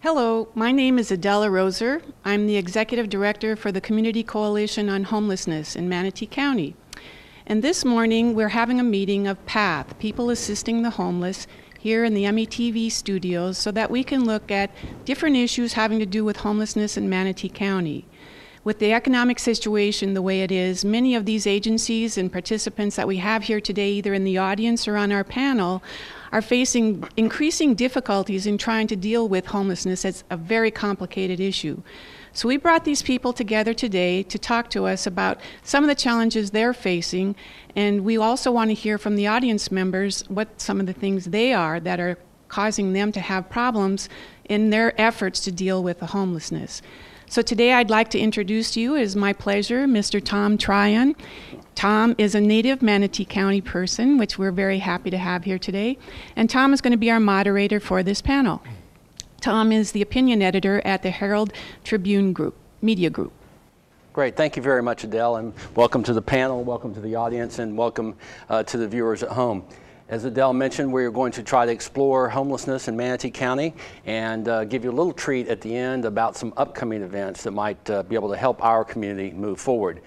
Hello, my name is Adela Roser. I'm the Executive Director for the Community Coalition on Homelessness in Manatee County. And this morning we're having a meeting of PATH, People Assisting the Homeless, here in the METV studios so that we can look at different issues having to do with homelessness in Manatee County. With the economic situation the way it is, many of these agencies and participants that we have here today, either in the audience or on our panel, are facing increasing difficulties in trying to deal with homelessness as a very complicated issue. So we brought these people together today to talk to us about some of the challenges they're facing, and we also want to hear from the audience members what some of the things they are that are causing them to have problems in their efforts to deal with the homelessness. So today I'd like to introduce to you, it is my pleasure, Mr. Tom Tryon. Tom is a native Manatee County person, which we're very happy to have here today. And Tom is going to be our moderator for this panel. Tom is the opinion editor at the Herald Tribune Group, Media Group. Great, thank you very much, Adele, and welcome to the panel, welcome to the audience, and welcome to the viewers at home. As Adele mentioned, we're going to try to explore homelessness in Manatee County and give you a little treat at the end about some upcoming events that might be able to help our community move forward.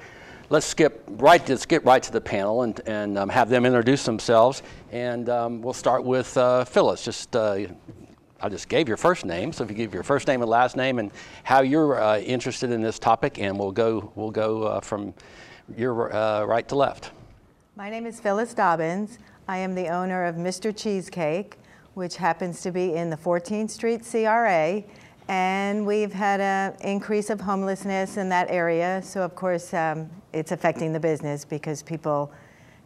Let's get right to the panel and have them introduce themselves. And we'll start with Phyllis. I just gave your first name, so if you give your first name and last name and how you're interested in this topic, and we'll go from your right to left. My name is Phyllis Dobbins. I am the owner of Mr. Cheesecake, which happens to be in the 14th Street CRA, and we've had an increase of homelessness in that area, so of course it's affecting the business because people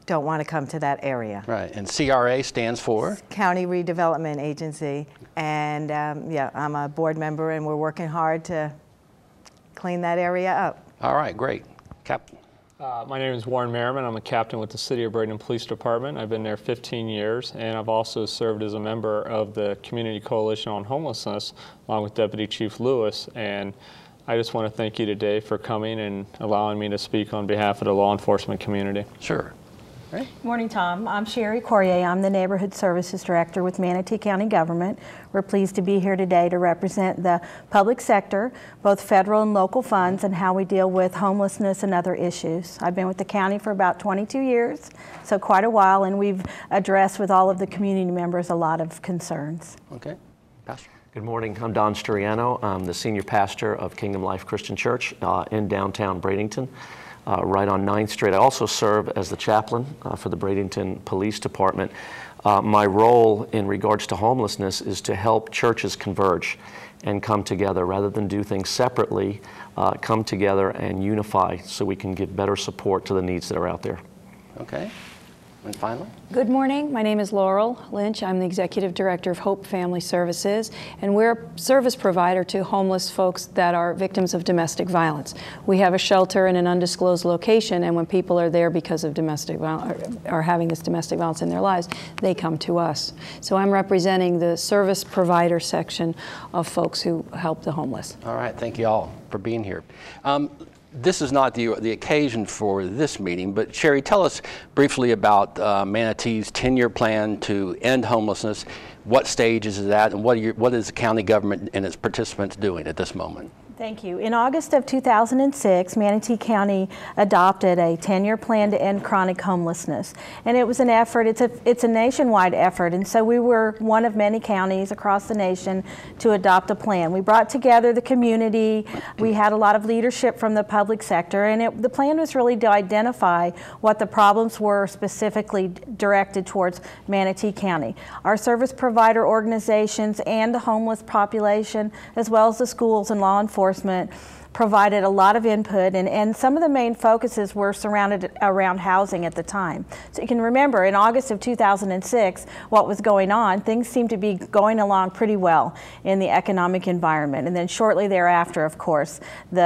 don't want to come to that area. Right, and CRA stands for? County Redevelopment Agency, and yeah, I'm a board member and we're working hard to clean that area up. All right, great. Captain. My name is Warren Merriman. I'm a captain with the City of Bradenton Police Department. I've been there 15 years, and I've also served as a member of the Community Coalition on Homelessness, along with Deputy Chief Lewis. And I just want to thank you today for coming and allowing me to speak on behalf of the law enforcement community. Sure. Right. Morning, Tom. I'm Sherry Corrier. I'm the Neighborhood Services Director with Manatee County Government. We're pleased to be here today to represent the public sector, both federal and local funds, and how we deal with homelessness and other issues. I've been with the county for about 22 years, so quite a while, and we've addressed with all of the community members a lot of concerns. Okay. Pastor. Good morning. I'm Don Storiano. I'm the senior pastor of Kingdom Life Christian Church in downtown Bradenton. Right on 9th Street. I also serve as the chaplain for the Bradenton Police Department. My role in regards to homelessness is to help churches converge and come together rather than do things separately, come together and unify so we can give better support to the needs that are out there. Okay. And finally? Good morning. My name is Laurel Lynch. I'm the Executive Director of Hope Family Services, and we're a service provider to homeless folks that are victims of domestic violence. We have a shelter in an undisclosed location, and when people are there because of domestic violence or having this domestic violence in their lives, they come to us. So I'm representing the service provider section of folks who help the homeless. All right. Thank you all for being here. This is not the occasion for this meeting, but Sherry, tell us briefly about Manatee's 10-year plan to end homelessness. What stage is that, and what is the county government and its participants doing at this moment? Thank you. In August of 2006, Manatee County adopted a 10-year plan to end chronic homelessness. And it was an effort, it's a nationwide effort, and so we were one of many counties across the nation to adopt a plan. We brought together the community, we had a lot of leadership from the public sector, and the plan was really to identify what the problems were specifically directed towards Manatee County. Our service provider organizations and the homeless population, as well as the schools and law enforcement, provided a lot of input, and some of the main focuses were surrounded around housing at the time. So you can remember in August of 2006 what was going on. Things seemed to be going along pretty well in the economic environment, and then shortly thereafter, of course, the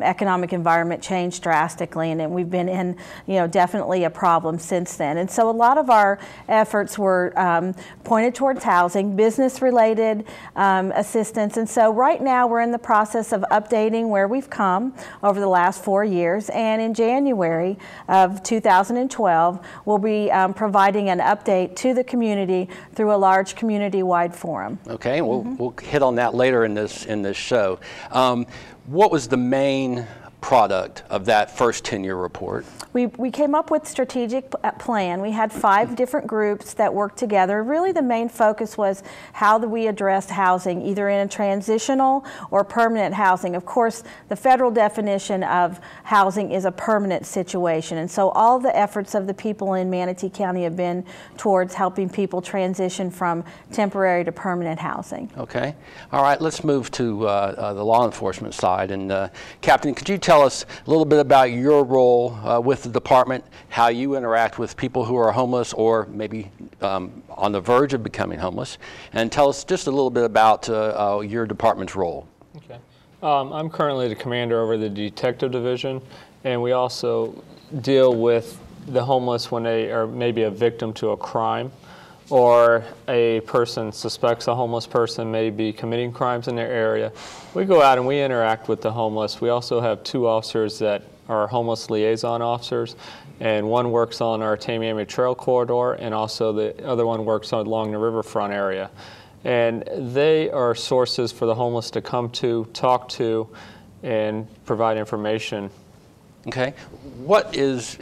economic environment changed drastically, and we've been in, definitely a problem since then. And so a lot of our efforts were pointed towards housing, business-related assistance, and so right now we're in the process of updating where we've come over the last 4 years, and in January of 2012 we'll be providing an update to the community through a large community-wide forum. Okay, we'll hit on that later in this show. What was the main product of that first 10-year report? We came up with a strategic plan. We had 5 different groups that worked together. Really the main focus was how do we address housing, either in a transitional or permanent housing. Of course, the federal definition of housing is a permanent situation, and so all the efforts of the people in Manatee County have been towards helping people transition from temporary to permanent housing. Okay. All right, let's move to the law enforcement side. And Captain, could you tell us a little bit about your role with the department, how you interact with people who are homeless or maybe on the verge of becoming homeless, and tell us just a little bit about your department's role. Okay. I'm currently the commander over the detective division, and we also deal with the homeless when they are maybe a victim to a crime, or a person suspects a homeless person may be committing crimes in their area. We go out and we interact with the homeless. We also have 2 officers that are homeless liaison officers, and one works on our Tamiami Trail corridor, and also the other one works along the riverfront area. And they are sources for the homeless to come to, talk to, and provide information. Okay. What is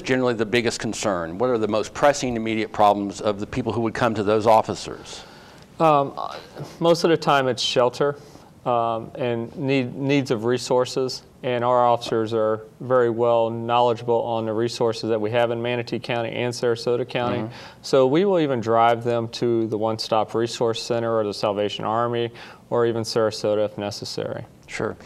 generally the biggest concern? What are the most pressing immediate problems of the people who would come to those officers? Most of the time it's shelter and needs of resources, and our officers are very well knowledgeable on the resources that we have in Manatee County and Sarasota County. Mm-hmm. So we will even drive them to the One Stop Resource Center or the Salvation Army or even Sarasota if necessary. Sure.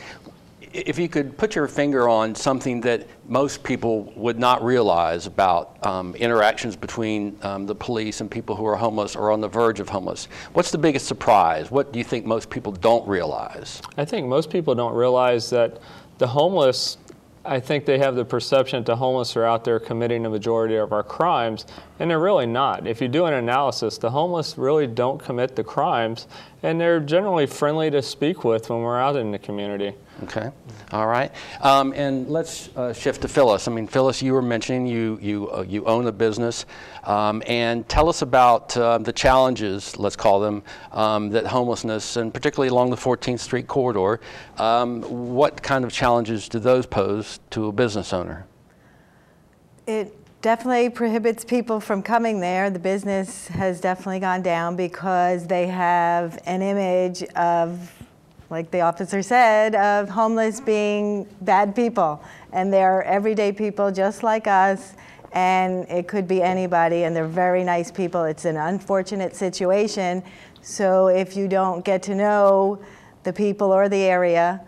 If you could put your finger on something that most people would not realize about interactions between the police and people who are homeless or on the verge of homeless, what's the biggest surprise? What do you think most people don't realize? I think most people don't realize that the homeless, I think they have the perception that the homeless are out there committing the majority of our crimes, and they're really not. If you do an analysis, the homeless really don't commit the crimes, and they're generally friendly to speak with when we're out in the community. Okay, all right. And let's shift to Phyllis. I mean, Phyllis, you were mentioning you own a business, and tell us about the challenges, let's call them, that homelessness, and particularly along the 14th Street corridor, what kind of challenges do those pose to a business owner? It definitely prohibits people from coming there. The business has definitely gone down because they have an image of, like the officer said, of homeless being bad people. And they're everyday people just like us, and it could be anybody, and they're very nice people. It's an unfortunate situation. So if you don't get to know the people or the area,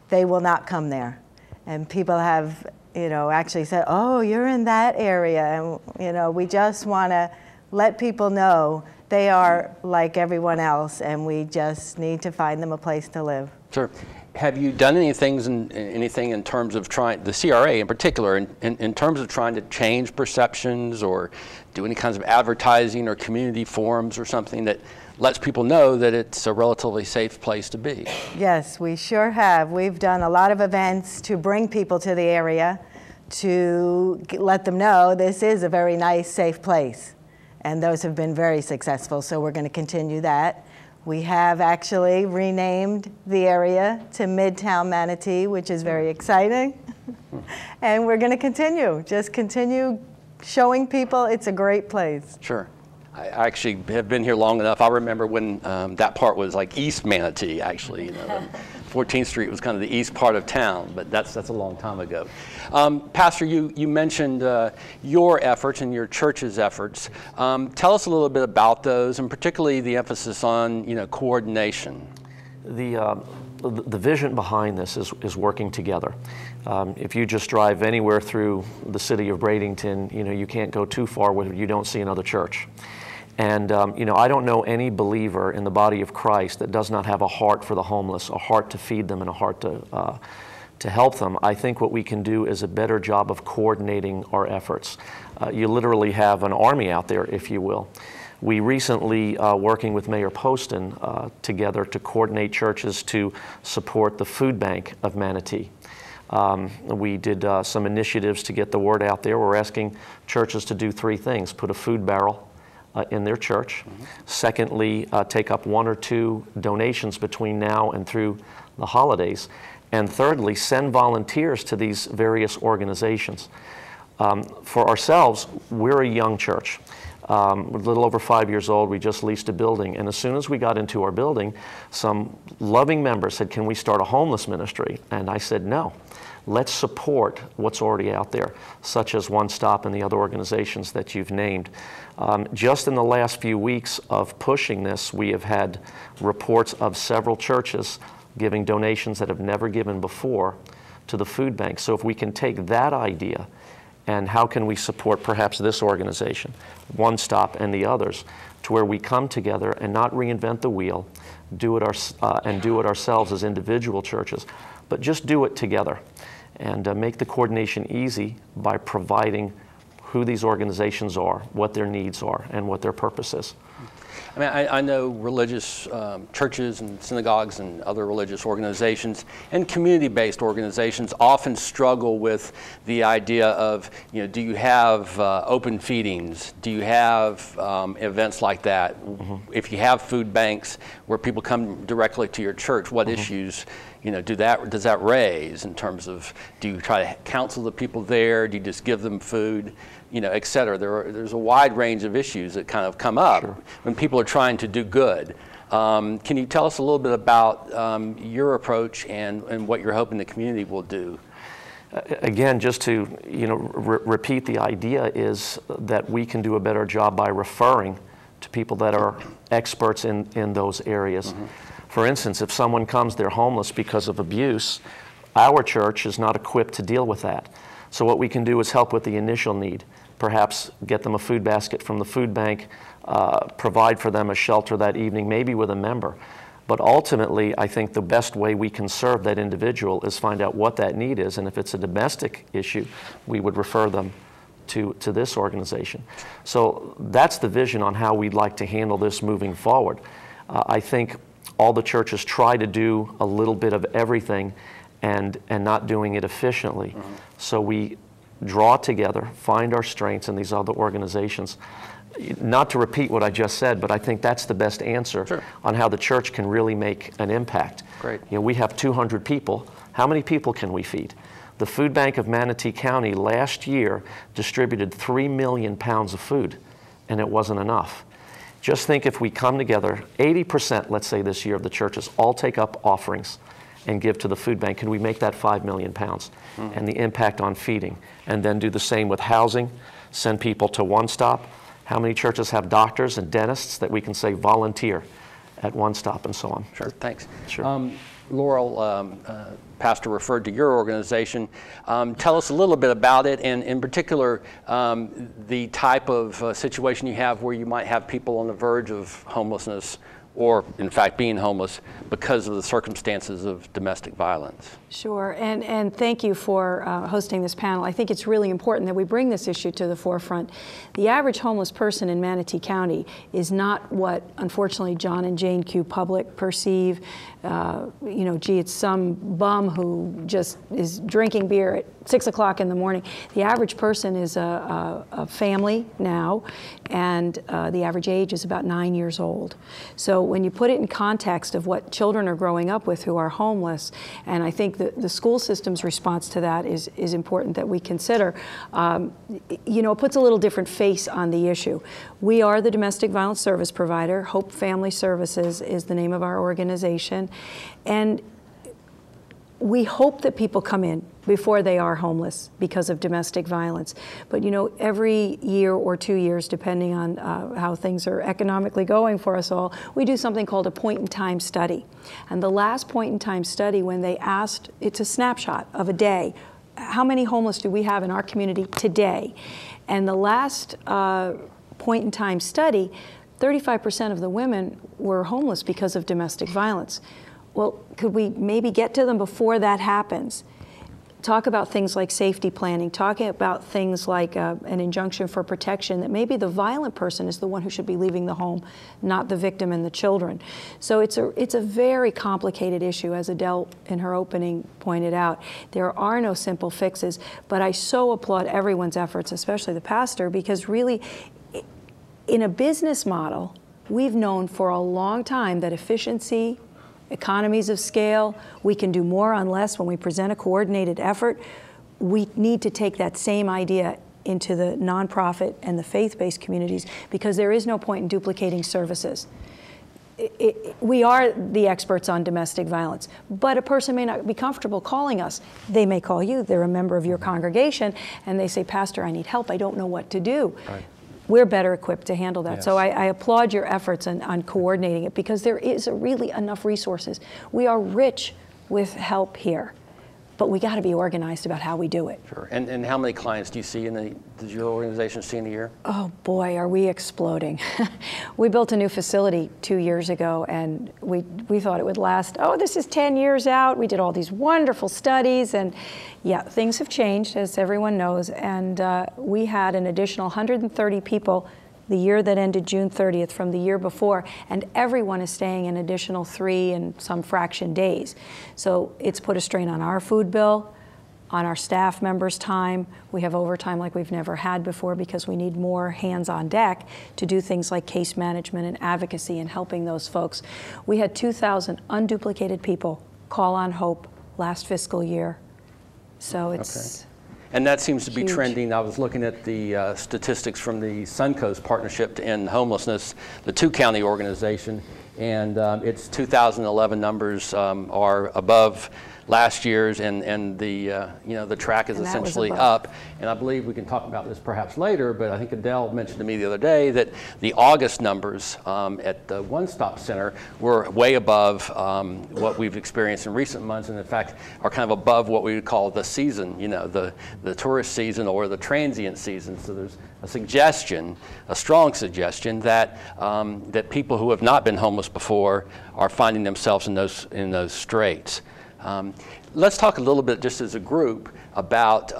they will not come there. And people have, actually said, oh, you're in that area. And, we just want to let people know they are like everyone else, and we just need to find them a place to live. Sure. Have you done anything in terms of trying, the CRA in particular, in terms of trying to change perceptions or do any kinds of advertising or community forums or something that lets people know that it's a relatively safe place to be? Yes, we sure have. We've done a lot of events to bring people to the area to let them know this is a very nice, safe place. And those have been very successful, so we're going to continue that. We have actually renamed the area to Midtown Manatee, which is very exciting. And we're going to continue showing people it's a great place. Sure. I actually have been here long enough. I remember when that part was like East Manatee, actually. 14th Street was kind of the east part of town, but that's a long time ago. Pastor, you mentioned your efforts and your church's efforts. Tell us a little bit about those, and particularly the emphasis on coordination. The vision behind this is working together. If you just drive anywhere through the city of Bradenton, you can't go too far where you don't see another church. And I don't know any believer in the body of Christ that does not have a heart for the homeless, a heart to feed them, and a heart to help them. I think what we can do is a better job of coordinating our efforts. You literally have an army out there, if you will. We recently, working with Mayor Poston together to coordinate churches to support the food bank of Manatee. We did some initiatives to get the word out there. We're asking churches to do 3 things: put a food barrel in their church. Secondly, take up 1 or 2 donations between now and through the holidays. And thirdly, send volunteers to these various organizations. For ourselves, we're a young church. A little over 5 years old. We just leased a building, and as soon as we got into our building, some loving members said, "Can we start a homeless ministry?" And I said, "No. Let's support what's already out there," such as One Stop and the other organizations that you've named. Just in the last few weeks of pushing this, we have had reports of several churches giving donations that have never given before to the food bank. So if we can take that idea and how can we support perhaps this organization, One Stop and the others, to where we come together and not reinvent the wheel, do it ourselves as individual churches, but just do it together and make the coordination easy by providing who these organizations are, what their needs are, and what their purpose is. I mean, I know religious churches and synagogues and other religious organizations and community-based organizations often struggle with the idea of, do you have open feedings? Do you have events like that? If you have food banks where people come directly to your church, what issues does that raise in terms of, do you try to counsel the people there? Do you just give them food? Et cetera. There's a wide range of issues that kind of come up when people are trying to do good. Can you tell us a little bit about your approach and what you're hoping the community will do? Again, just to repeat, the idea is that we can do a better job by referring to people that are experts in those areas. For instance, if someone comes, they're homeless because of abuse, our church is not equipped to deal with that. So what we can do is help with the initial need, perhaps get them a food basket from the food bank, provide for them a shelter that evening, maybe with a member. But ultimately, I think the best way we can serve that individual is find out what that need is, and if it's a domestic issue, we would refer them to this organization. So that's the vision on how we'd like to handle this moving forward. I think all the churches try to do a little bit of everything and not doing it efficiently. So we draw together, find our strengths in these other organizations. Not to repeat what I just said, but I think that's the best answer on how the church can really make an impact. Great. We have 200 people. How many people can we feed? The Food Bank of Manatee County last year distributed 3 million pounds of food, and it wasn't enough. Just think if we come together, 80%, let's say this year, of the churches all take up offerings and give to the food bank. Can we make that 5 million pounds? And the impact on feeding. And then do the same with housing, send people to One Stop. How many churches have doctors and dentists that we can say volunteer at One Stop and so on? Sure, thanks. Sure. Laurel, Pastor referred to your organization. Tell us a little bit about it, and in particular, the type of situation you have where you might have people on the verge of homelessness or, in fact, being homeless because of the circumstances of domestic violence. Sure, and thank you for hosting this panel. I think it's really important that we bring this issue to the forefront. The average homeless person in Manatee County is not what, unfortunately, John and Jane Q. Public perceive. Gee, it's some bum who just is drinking beer at 6 o'clock in the morning. The average person is a family now, and the average age is about 9 years old. So when you put it in context of what children are growing up with who are homeless, and I think the school system's response to that is important that we consider, you know, it puts a little different face on the issue. We are the domestic violence service provider. Hope Family Services is the name of our organization. And we hope that people come in before they are homeless because of domestic violence. But you know, every year or 2 years, depending on how things are economically going for us all, we do something called a point-in-time study. And the last point-in-time study, when they asked, it's a snapshot of a day, how many homeless do we have in our community today? And the last point-in-time study, 35% of the women were homeless because of domestic violence. Well, could we maybe get to them before that happens? Talk about things like safety planning, talking about things like an injunction for protection, that maybe the violent person is the one who should be leaving the home, not the victim and the children. So it's a very complicated issue, as Adele in her opening pointed out. There are no simple fixes, but I so applaud everyone's efforts, especially the pastor, because really, in a business model, we've known for a long time that efficiency, economies of scale, we can do more on less when we present a coordinated effort. We need to take that same idea into the nonprofit and the faith-based communities, because there is no point in duplicating services. We are the experts on domestic violence, but a person may not be comfortable calling us. They may call you, they're a member of your congregation, and they say, Pastor, I need help, I don't know what to do. Right. We're better equipped to handle that. Yes. So I applaud your efforts on coordinating it, because there is really enough resources. We are rich with help here, but we got to be organized about how we do it. Sure. And how many clients do you see does your organization see in a year? Oh boy, are we exploding. We built a new facility 2 years ago, and we thought it would last, oh, this is 10 years out. We did all these wonderful studies, and yeah, things have changed, as everyone knows, and we had an additional 130 people the year that ended June 30th from the year before, and everyone is staying an additional 3 and some fraction days. So it's put a strain on our food bill, on our staff members' time. We have overtime like we've never had before, because we need more hands on deck to do things like case management and advocacy and helping those folks. We had 2,000 unduplicated people call on Hope last fiscal year. So it's... Okay. And that seems to be huge. trending. I was looking at the statistics from the Suncoast Partnership to End Homelessness, the two-county organization, and its 2011 numbers are above last year's, and the the track is essentially up. And I believe we can talk about this perhaps later, but I think Adele mentioned to me the other day that the August numbers at the One Stop Center were way above what we've experienced in recent months, and in fact are kind of above what we would call the season, the tourist season or the transient season. So there's a suggestion, a strong suggestion, that that people who have not been homeless before are finding themselves in those straits. Let's talk a little bit, just as a group, about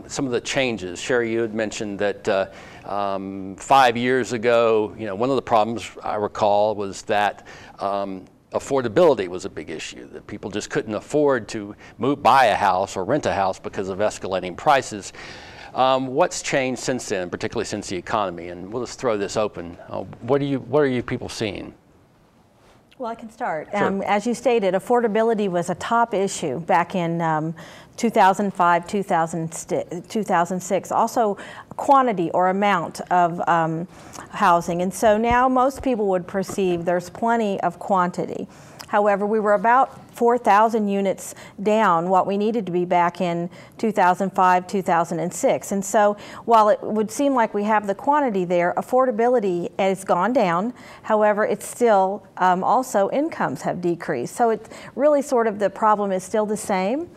some of the changes. Sherry, you had mentioned that 5 years ago, one of the problems I recall was that affordability was a big issue, that people just couldn't afford to buy a house or rent a house because of escalating prices. What's changed since then, particularly since the economy? And we'll just throw this open. What are you people seeing? Well, I can start. Sure. As you stated, affordability was a top issue back in 2005, 2006. Also, quantity or amount of housing. And so now most people would perceive there's plenty of quantity. However, we were about 4,000 units down what we needed to be back in 2005, 2006. And so while it would seem like we have the quantity there, affordability has gone down. However, it's still also incomes have decreased. So it's really sort of the problem is still the same.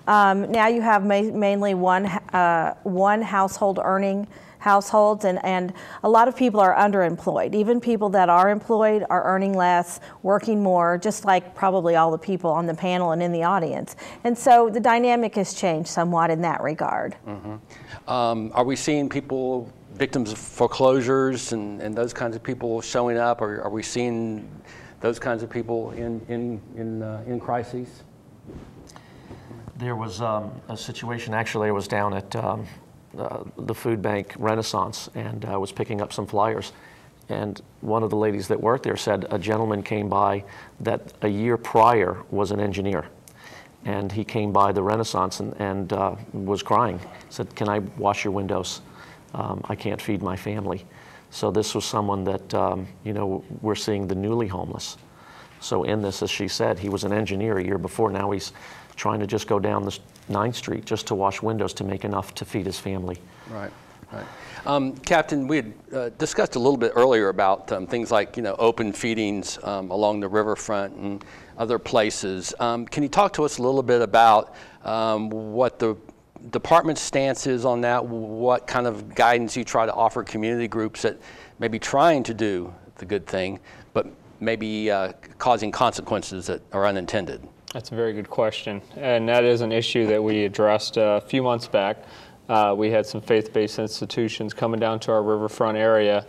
Now you have mainly one household earning households, and a lot of people are underemployed. Even people that are employed are earning less, working more, just like probably all the people on the panel and in the audience. And so the dynamic has changed somewhat in that regard. Mm-hmm. Are we seeing people, victims of foreclosures and those kinds of people showing up? Or are we seeing those kinds of people in crises? There was a situation, actually I was down at the food bank Renaissance, and I was picking up some flyers, and one of the ladies that worked there said a gentleman came by that a year prior was an engineer, and he came by the Renaissance and was crying. Said, "Can I wash your windows? I can't feed my family." So this was someone that, you know, we're seeing the newly homeless. So in this, as she said, he was an engineer a year before. Now he's trying to just go down the 9th Street just to wash windows to make enough to feed his family. Right, right. Captain, we had discussed a little bit earlier about things like, you know, open feedings along the riverfront and other places. Can you talk to us a little bit about what the department's stance is on that, what kind of guidance you try to offer community groups that may be trying to do the good thing, but maybe causing consequences that are unintended? That's a very good question, and that is an issue that we addressed a few months back. We had some faith-based institutions coming down to our riverfront area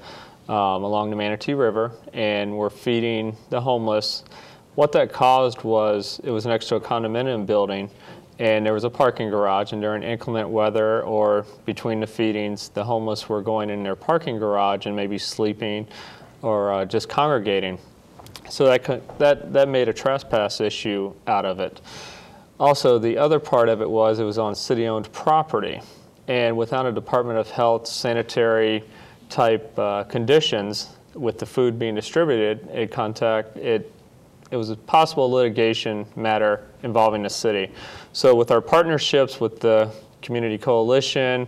along the Manatee River, and were feeding the homeless. What that caused was, it was next to a condominium building, and there was a parking garage, and during inclement weather or between the feedings, the homeless were going in their parking garage and maybe sleeping or just congregating. So that made a trespass issue out of it. Also, the other part of it was on city-owned property, and without a Department of Health sanitary type conditions with the food being distributed, it was a possible litigation matter involving the city. So with our partnerships with the Community Coalition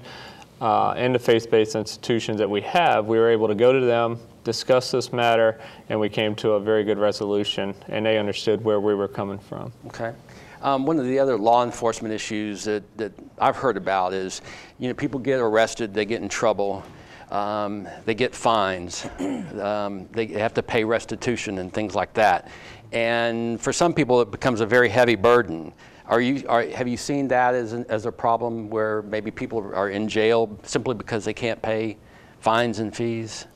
and the faith-based institutions that we have, we were able to go to them, discuss this matter, and we came to a very good resolution, and they understood where we were coming from. Okay. One of the other law enforcement issues that I've heard about is, you know, people get arrested, they get in trouble, they get fines, they have to pay restitution and things like that. And for some people, it becomes a very heavy burden. Have you seen that as a problem where maybe people are in jail simply because they can't pay fines and fees?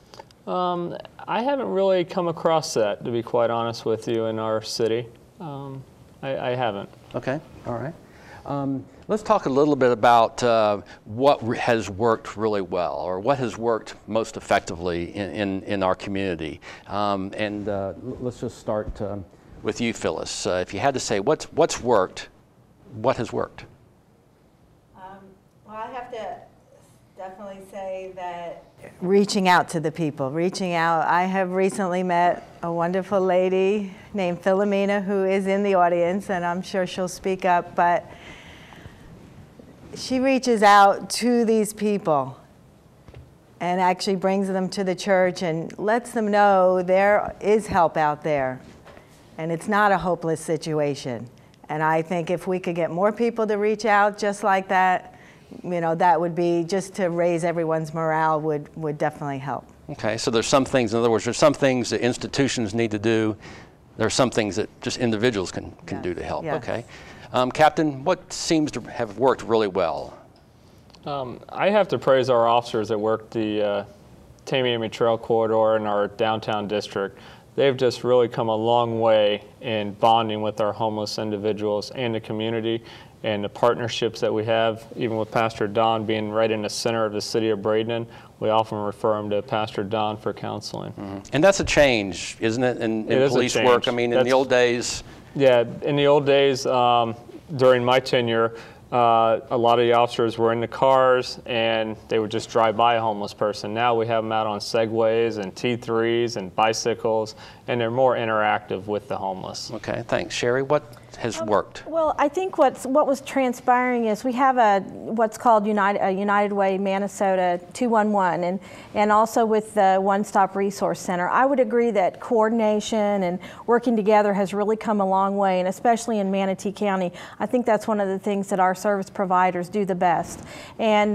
I haven't really come across that, to be quite honest with you, in our city. I haven't. Okay, all right. Let's talk a little bit about what has worked really well, or what has worked most effectively in our community. Let's just start with you, Phyllis. If you had to say what's worked, what has worked? Well, I have to definitely say that reaching out to the people, reaching out. I have recently met a wonderful lady named Philomena who is in the audience, and I'm sure she'll speak up, but she reaches out to these people and actually brings them to the church and lets them know there is help out there and it's not a hopeless situation. And I think if we could get more people to reach out just like that, you know, that would be, just to raise everyone's morale would definitely help. Okay, so there's some things, in other words, there's some things that institutions need to do. There are some things that just individuals can do to help. Yes. Okay. Captain, what seems to have worked really well? I have to praise our officers that worked the Tamiami Trail Corridor in our downtown district. They've just really come a long way in bonding with our homeless individuals and the community, and the partnerships that we have, even with Pastor Don being right in the center of the city of Bradenton, we often refer him to Pastor Don for counseling. Mm-hmm. And that's a change, isn't it, in police work? I mean, in the old days. Yeah, in the old days, during my tenure, a lot of the officers were in the cars and they would just drive by a homeless person. Now we have them out on Segways and T3s and bicycles, and they're more interactive with the homeless. Okay, thanks. Sherry, what has worked? Well, I think what was transpiring is we have what's called United Way Minnesota 211, and also with the One Stop Resource Center. I would agree that coordination and working together has really come a long way, and especially in Manatee County, I think that's one of the things that our service providers do the best. And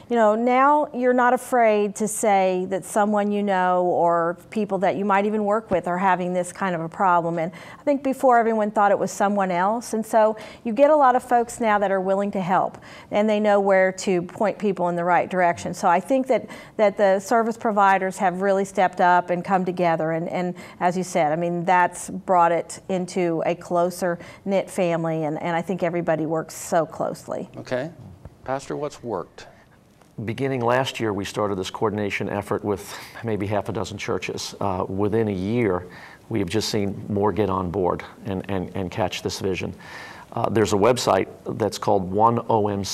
you know, now you're not afraid to say that someone you know or people that you might even work work with are having this kind of a problem. And I think before everyone thought it was someone else. And so you get a lot of folks now that are willing to help, and they know where to point people in the right direction. So I think that the service providers have really stepped up and come together. And as you said, I mean, that's brought it into a closer knit family. And I think everybody works so closely. Okay. Pastor, what's worked? Beginning last year, we started this coordination effort with maybe half a dozen churches. Within a year, we have just seen more get on board and catch this vision. There's a website that's called oneomc.org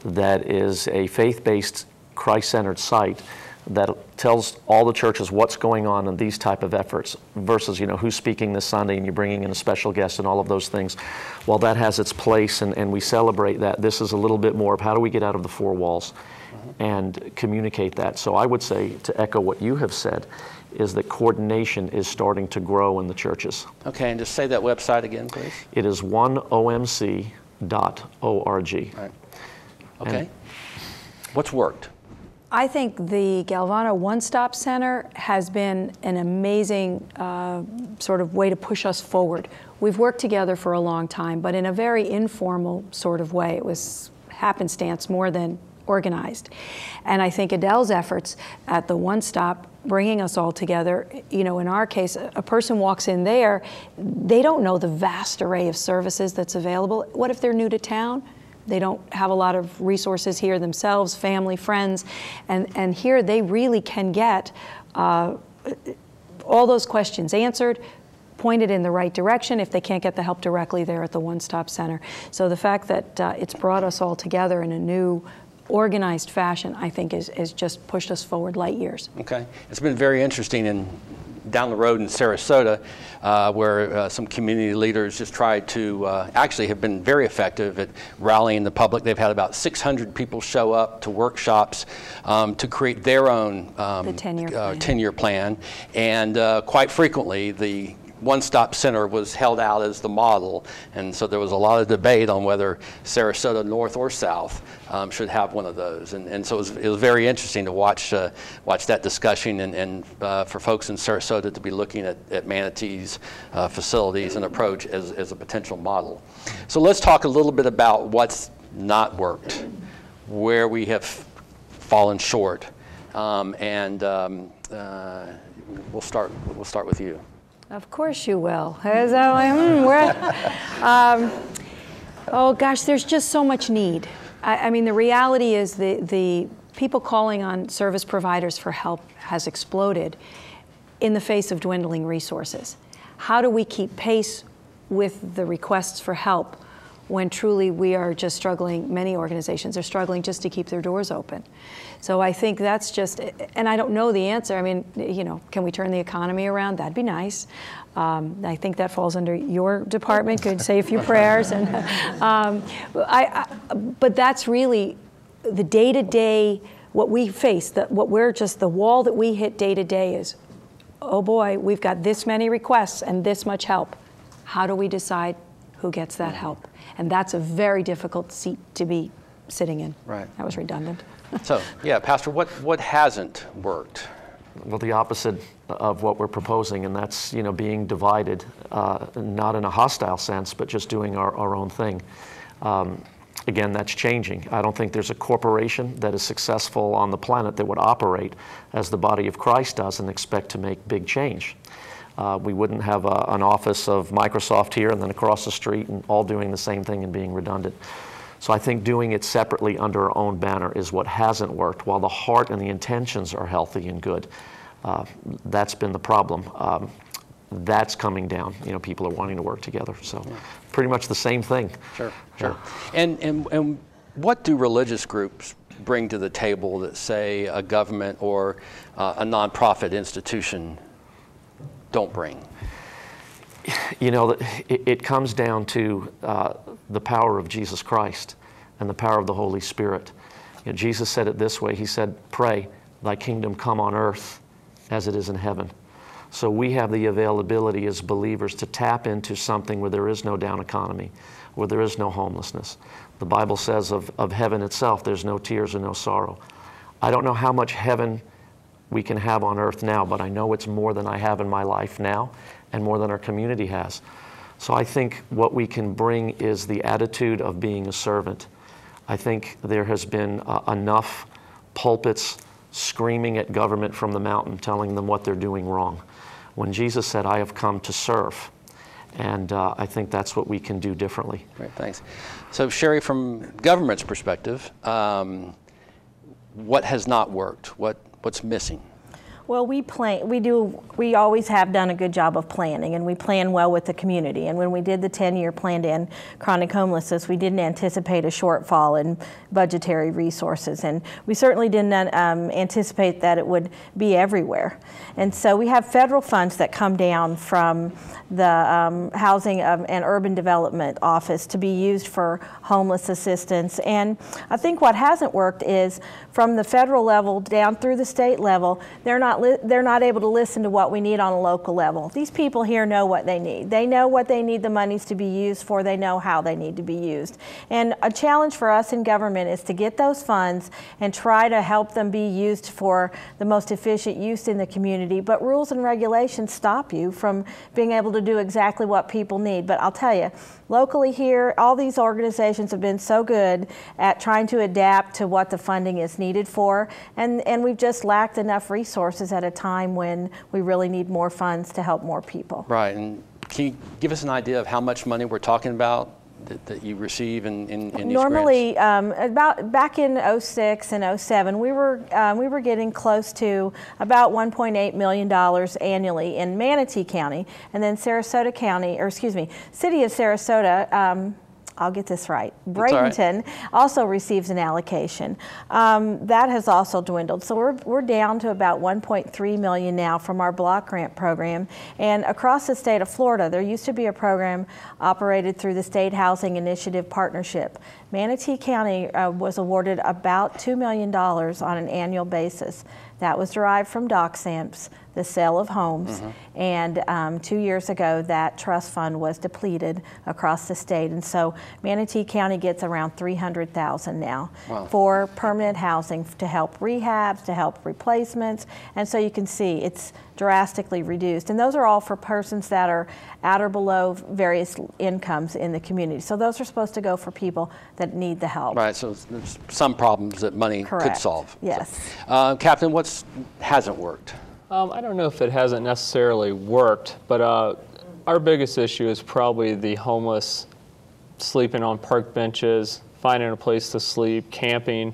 that is a faith-based, Christ-centered site that tells all the churches what's going on in these type of efforts versus, you know, who's speaking this Sunday and you're bringing in a special guest and all of those things. While that has its place and we celebrate that, this is a little bit more of how do we get out of the four walls and communicate that. So I would say, to echo what you have said, is that coordination is starting to grow in the churches. Okay, and just say that website again, please. It is oneomc.org. Right. Okay. What's worked? I think the Galvano One Stop Center has been an amazing sort of way to push us forward. We've worked together for a long time, but in a very informal sort of way. It was happenstance more than organized. And I think Adele's efforts at the One Stop, bringing us all together, you know, in our case, a person walks in there, they don't know the vast array of services that's available. What if they're new to town? They don't have a lot of resources here themselves, family, friends, and here they really can get all those questions answered, pointed in the right direction if they can't get the help directly there at the One Stop Center. So the fact that it's brought us all together in a new, organized fashion, I think has just pushed us forward light years. Okay. It's been very interesting down the road in Sarasota, where some community leaders just tried to actually have been very effective at rallying the public. They've had about 600 people show up to workshops to create their own the 10-year plan. And quite frequently, the One-Stop Center was held out as the model, and so there was a lot of debate on whether Sarasota North or South should have one of those, and so it was very interesting to watch that discussion and for folks in Sarasota to be looking at Manatee's facilities and approach as a potential model. So let's talk a little bit about what's not worked, where we have fallen short, and we'll start with you. Of course you will. Oh gosh, there's just so much need. I mean, the reality is the people calling on service providers for help has exploded in the face of dwindling resources. How do we keep pace with the requests for help when truly we are just struggling, many organizations are struggling just to keep their doors open? So I think that's just, and I don't know the answer. I mean, you know, can we turn the economy around? That'd be nice. I think that falls under your department. Could say a few prayers. And but that's really the day-to-day, what we face, the wall that we hit day-to-day is, oh boy, we've got this many requests and this much help. How do we decide who gets that help? And that's a very difficult seat to be sitting in. Right. That was redundant. So, yeah, Pastor, what hasn't worked? Well, the opposite of what we're proposing, and that's, you know, being divided, not in a hostile sense, but just doing our own thing. Again, that's changing. I don't think there's a corporation that is successful on the planet that would operate as the body of Christ does and expect to make big change. We wouldn't have an office of Microsoft here and then across the street and all doing the same thing and being redundant. So I think doing it separately under our own banner is what hasn't worked. While the heart and the intentions are healthy and good, that's been the problem. That's coming down. You know, people are wanting to work together. So pretty much the same thing. Sure, sure. And what do religious groups bring to the table that, say, a government or a nonprofit institution don't bring? You know, it comes down to the power of Jesus Christ and the power of the Holy Spirit. You know, Jesus said it this way. He said, pray, thy kingdom come on earth as it is in heaven. So we have the availability as believers to tap into something where there is no down economy, where there is no homelessness. The Bible says of heaven itself, there's no tears and no sorrow. I don't know how much heaven we can have on earth now, but I know it's more than I have in my life now and more than our community has. So I think what we can bring is the attitude of being a servant. I think there has been enough pulpits screaming at government from the mountain, telling them what they're doing wrong, when Jesus said, I have come to serve. And I think that's what we can do differently. Great, thanks. So Sherry, from government's perspective, what has not worked? What's missing? Well, we always have done a good job of planning, and we plan well with the community. And when we did the 10-year plan to end chronic homelessness, we didn't anticipate a shortfall in budgetary resources, and we certainly didn't anticipate that it would be everywhere. And so we have federal funds that come down from the Housing and Urban Development Office to be used for homeless assistance. And I think what hasn't worked is from the federal level down through the state level, they're not able to listen to what we need on a local level. These people here know what they need. They know what they need the monies to be used for. They know how they need to be used. And a challenge for us in government is to get those funds and try to help them be used for the most efficient use in the community. But rules and regulations stop you from being able to do exactly what people need. But I'll tell you, locally here, all these organizations have been so good at trying to adapt to what the funding is needed for, and we've just lacked enough resources at a time when we really need more funds to help more people. Right, and can you give us an idea of how much money we're talking about that you receive in these Normally, grants? about back in 06 and 07, we were getting close to about $1.8 million annually in Manatee County, and then Sarasota County, or excuse me, City of Sarasota. I'll get this right. Bradenton also receives an allocation. That has also dwindled. So we're down to about $1.3 million now from our block grant program. And across the state of Florida, there used to be a program operated through the State Housing Initiative Partnership. Manatee County was awarded about $2 million on an annual basis. That was derived from dock stamps, the sale of homes, and 2 years ago that trust fund was depleted across the state, and so Manatee County gets around $300,000 now for permanent housing to help rehabs, to help replacements, and so you can see it's drastically reduced, and those are all for persons that are at or below various incomes in the community. So those are supposed to go for people that need the help. Right, so there's some problems that money could solve. Yes. So, Captain, what hasn't worked? I don't know if it hasn't necessarily worked, but our biggest issue is probably the homeless sleeping on park benches, finding a place to sleep, camping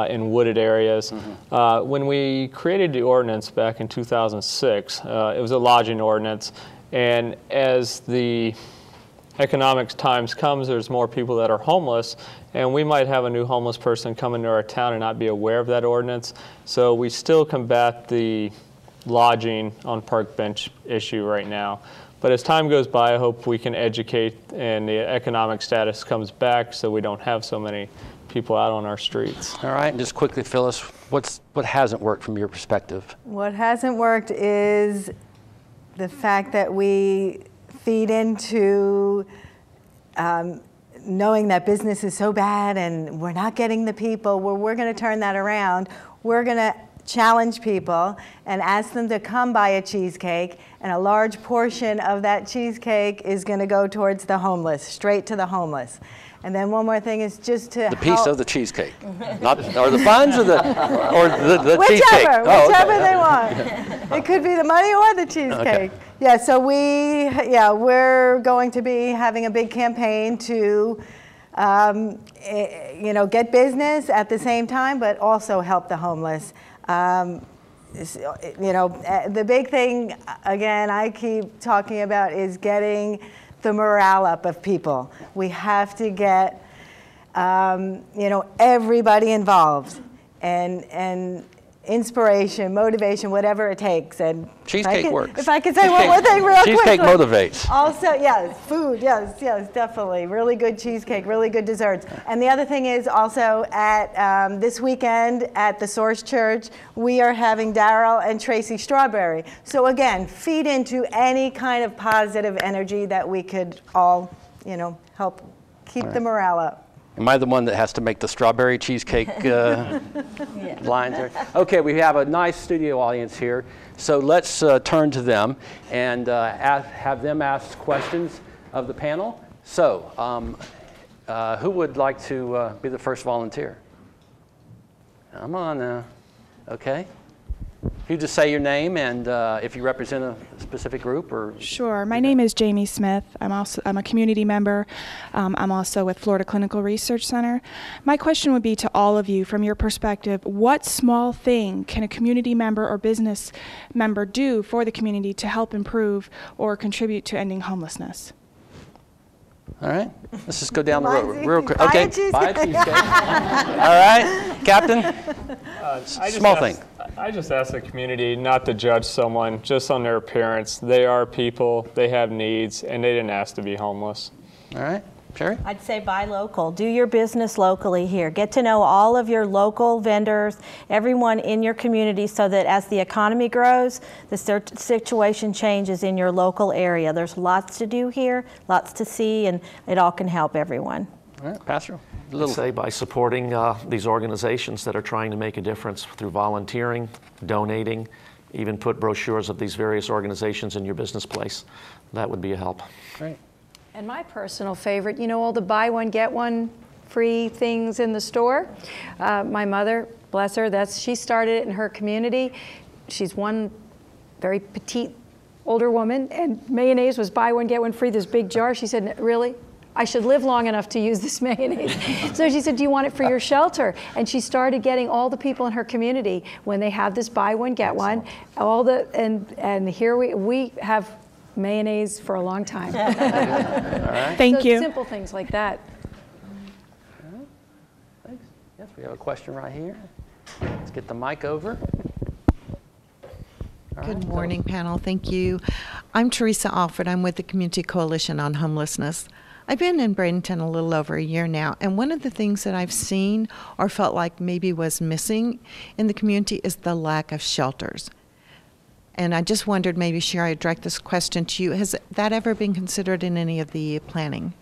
in wooded areas. When we created the ordinance back in 2006, it was a lodging ordinance, and as the economic times comes, there's more people that are homeless, and we might have a new homeless person come into our town and not be aware of that ordinance. So we still combat the lodging on park bench issue right now. But as time goes by, I hope we can educate and the economic status comes back so we don't have so many people out on our streets. All right, and just quickly, Phyllis, what hasn't worked from your perspective? What hasn't worked is the fact that we feed into knowing that business is so bad and we're not getting the people. Well, we're going to turn that around. We're going to challenge people and ask them to come buy a cheesecake, and a large portion of that cheesecake is going to go towards the homeless, straight to the homeless. And then one more thing is just to the piece of the cheesecake, not or the buns or the cheesecake. Whichever they want. It could be the money or the cheesecake. Yeah. So we're going to be having a big campaign to, get business at the same time, but also help the homeless. The big thing, again, I keep talking about is getting the morale up of people. We have to get, everybody involved, and inspiration, motivation, whatever it takes. And cheesecake works. If I could say one more thing real quick. Cheesecake motivates. Also, yes, food, yes, definitely. Really good cheesecake, really good desserts. And the other thing is also at this weekend at the Source Church, we are having Daryl and Tracy Strawberry. So again, feed into any kind of positive energy that we could all, help keep the morale up. Am I the one that has to make the strawberry cheesecake lines there? Okay, we have a nice studio audience here, so let's turn to them and have them ask questions of the panel. So, who would like to be the first volunteer? Come on now. Okay. You just say your name and if you represent a specific group or. Sure. My name is Jamie Smith. I'm a community member. I'm also with Florida Clinical Research Center. My question would be to all of you, from your perspective, what small thing can a community member or business member do for the community to help improve or contribute to ending homelessness? All right, let's just go down the road real quick. Buy Okay, a cheesecake. buy a cheesecake. All right, Captain. Small thing. I just ask the community not to judge someone just on their appearance. They are people, they have needs, and they didn't ask to be homeless. All right, Sherry? I'd say buy local. Do your business locally here. Get to know all of your local vendors, everyone in your community, so that as the economy grows, the situation changes in your local area. There's lots to do here, lots to see, and it all can help everyone. All right, Pastor? I'd say by supporting these organizations that are trying to make a difference through volunteering, donating, even put brochures of these various organizations in your business place. That would be a help. Great. And my personal favorite, you know, all the buy one, get one free things in the store. My mother, bless her, she started it in her community. She's one very petite older woman, and mayonnaise was buy one, get one free, this big jar. She said, really? I should live long enough to use this mayonnaise. So she said, do you want it for your shelter? And she started getting all the people in her community, when they have this buy one, get one, and here we have mayonnaise for a long time. All right. Thank you. Simple things like that. All right. Thanks. Yes, we have a question right here. Let's get the mic over. Good morning, panel. Thank you. I'm Teresa Alford. I'm with the Community Coalition on Homelessness. I've been in Bradenton a little over a year now, and one of the things that I've seen or felt like maybe was missing in the community is the lack of shelters. And I just wondered, maybe Sherry, I'd direct this question to you. Has that ever been considered in any of the planning?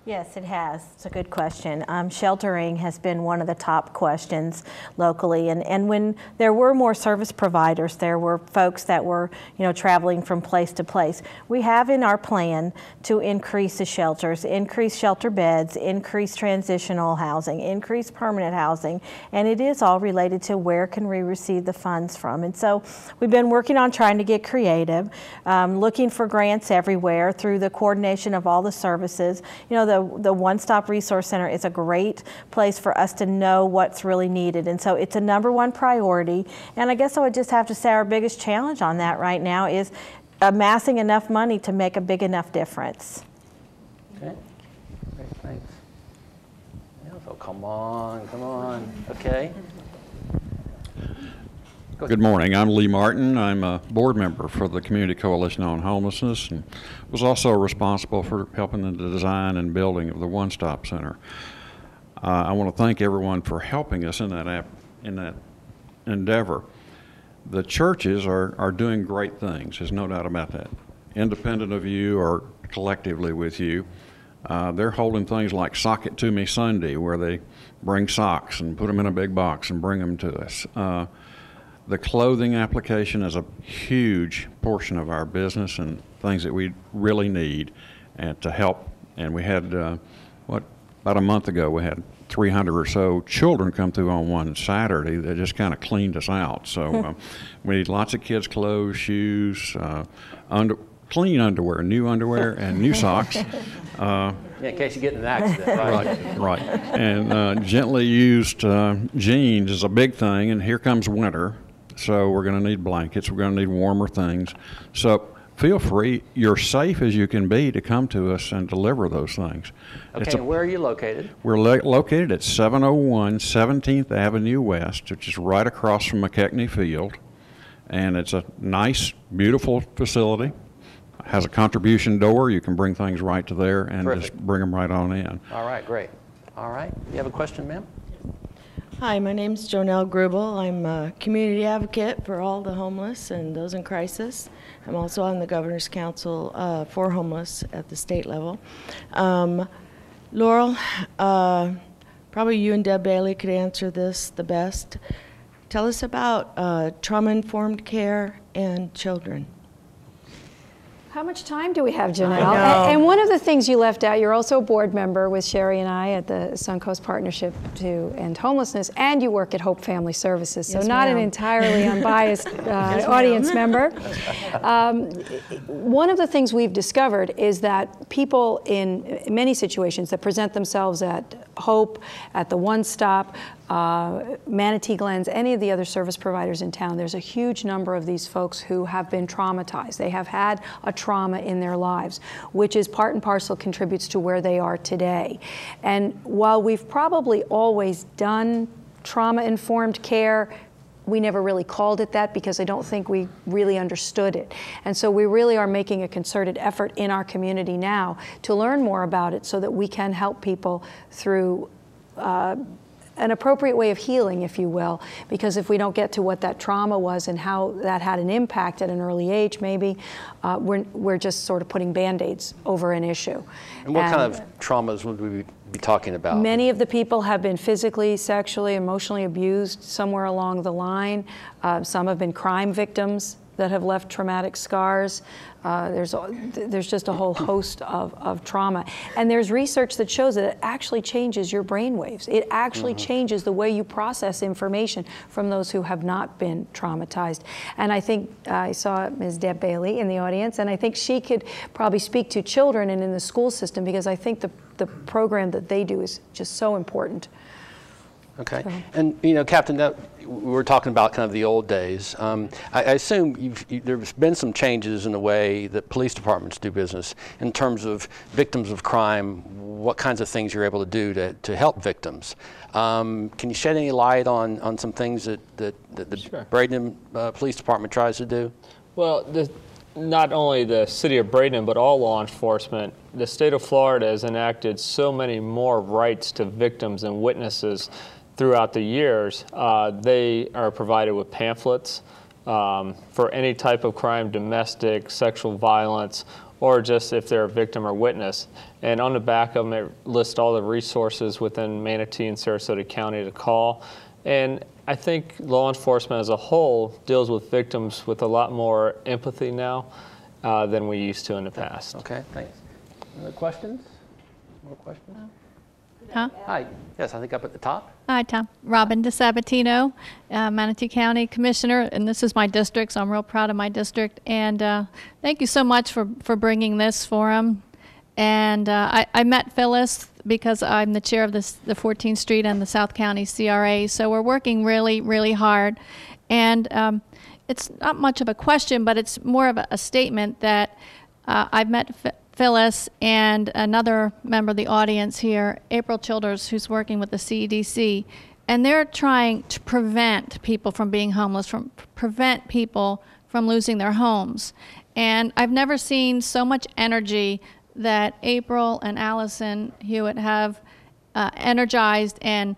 Yes, it has. It's a good question. Sheltering has been one of the top questions locally, and when there were more service providers, there were folks that were, traveling from place to place. We have in our plan to increase the shelters, increase shelter beds, increase transitional housing, increase permanent housing, and it is all related to where can we receive the funds from. And so we've been working on trying to get creative, looking for grants everywhere through the coordination of all the services. The One Stop Resource Center is a great place for us to know what's really needed, and so it's a #1 priority. And I guess I would just have to say our biggest challenge on that right now is amassing enough money to make a big enough difference. Okay. Great, thanks. Yeah, so come on. Okay. Good morning. I'm Lee Martin. I'm a board member for the Community Coalition on Homelessness and was also responsible for helping in the design and building of the One Stop Center. I want to thank everyone for helping us in that endeavor. The churches are doing great things. There's no doubt about that. Independent of you or collectively with you, they're holding things like Sock It To Me Sunday, where they bring socks and put them in a big box and bring them to us. The clothing application is a huge portion of our business and things that we really need and to help. And we had, about a month ago, we had 300 or so children come through on one Saturday that just kind of cleaned us out. So we need lots of kids' clothes, shoes, clean underwear, new underwear, and new socks. Yeah, in case you get in an accident, right? Right. And gently used jeans is a big thing, and here comes winter. So we're going to need blankets. We're going to need warmer things. So feel free, you're safe as you can be, to come to us and deliver those things. Okay, and where are you located? We're located at 701 17th Avenue West, which is right across from McKechnie Field. And it's a nice, beautiful facility. It has a contribution door. You can bring things right to there and Terrific. Just bring them right on in. All right, great. All right, you have a question, ma'am? Hi, my name is Jonelle Grubel. I'm a community advocate for all the homeless and those in crisis. I'm also on the Governor's Council for Homeless at the state level. Laurel, probably you and Deb Bailey could answer this the best. Tell us about trauma-informed care and children. How much time do we have, Janelle? I know. And one of the things you left out, you're also a board member with Sherry and I at the Suncoast Partnership to End Homelessness, and you work at Hope Family Services, so Yes, not an ma'am. entirely unbiased audience member. One of the things we've discovered is that people in many situations that present themselves at Hope, at the One Stop, Manatee Glens, any of the other service providers in town, there's a huge number of these folks who have been traumatized. They have had a trauma in their lives, which is part and parcel contributes to where they are today. And while we've probably always done trauma-informed care, we never really called it that because I don't think we really understood it. And so we really are making a concerted effort in our community now to learn more about it so that we can help people through an appropriate way of healing, if you will, because if we don't get to what that trauma was and how that had an impact at an early age, maybe we're just sort of putting Band-Aids over an issue. And what kind of traumas would we be talking about? Many of the people have been physically, sexually, emotionally abused somewhere along the line. Some have been crime victims that have left traumatic scars. There's just a whole host of trauma. And there's research that shows that it actually changes your brain waves. It actually changes the way you process information from those who have not been traumatized. And I think I saw Ms. Deb Bailey in the audience, and I think she could probably speak to children and in the school system because I think the program that they do is just so important. Okay. And, you know, Captain, we were talking about kind of the old days. I assume there's been some changes in the way that police departments do business in terms of victims of crime, what kinds of things you're able to do to help victims. Can you shed any light on some things that the Sure. Bradenton Police Department tries to do? Well, not only the city of Bradenton, but all law enforcement, the state of Florida has enacted so many more rights to victims and witnesses throughout the years. They are provided with pamphlets for any type of crime, domestic, sexual violence, or just if they're a victim or witness. And on the back of them, it lists all the resources within Manatee and Sarasota County to call. And I think law enforcement as a whole deals with victims with a lot more empathy now than we used to in the past. Okay, thanks. Other questions? More questions? Huh? Hi. Yes, I think up at the top. Hi, Tom. Robin DeSabatino, Manatee County Commissioner, and this is my district, so I'm real proud of my district. And thank you so much for bringing this forum. And I met Phyllis because I'm the chair of the 14th Street and the South County CRA, so we're working really, really hard. And it's not much of a question, but it's more of a statement that I've met Phyllis and another member of the audience here, April Childers, who's working with the CDC, and they're trying to prevent people from being homeless, prevent people from losing their homes. And I've never seen so much energy that April and Allison Hewitt have energized and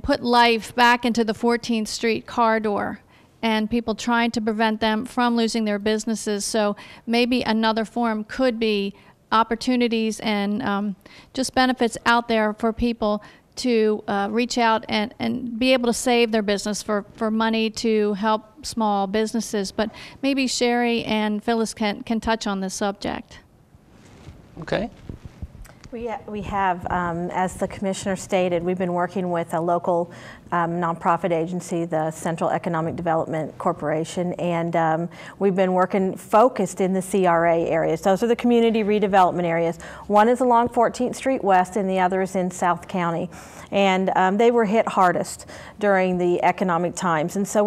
put life back into the 14th Street corridor, and people trying to prevent them from losing their businesses. So maybe another forum could be opportunities and just benefits out there for people to reach out and be able to save their business for money to help small businesses. But maybe Sherry and Phyllis can touch on this subject. Okay. We have, as the commissioner stated, we've been working with a local nonprofit agency, the Central Economic Development Corporation, and we've been working focused in the CRA areas. Those are the community redevelopment areas. One is along 14th Street West and the other is in South County. And they were hit hardest during the economic times. And so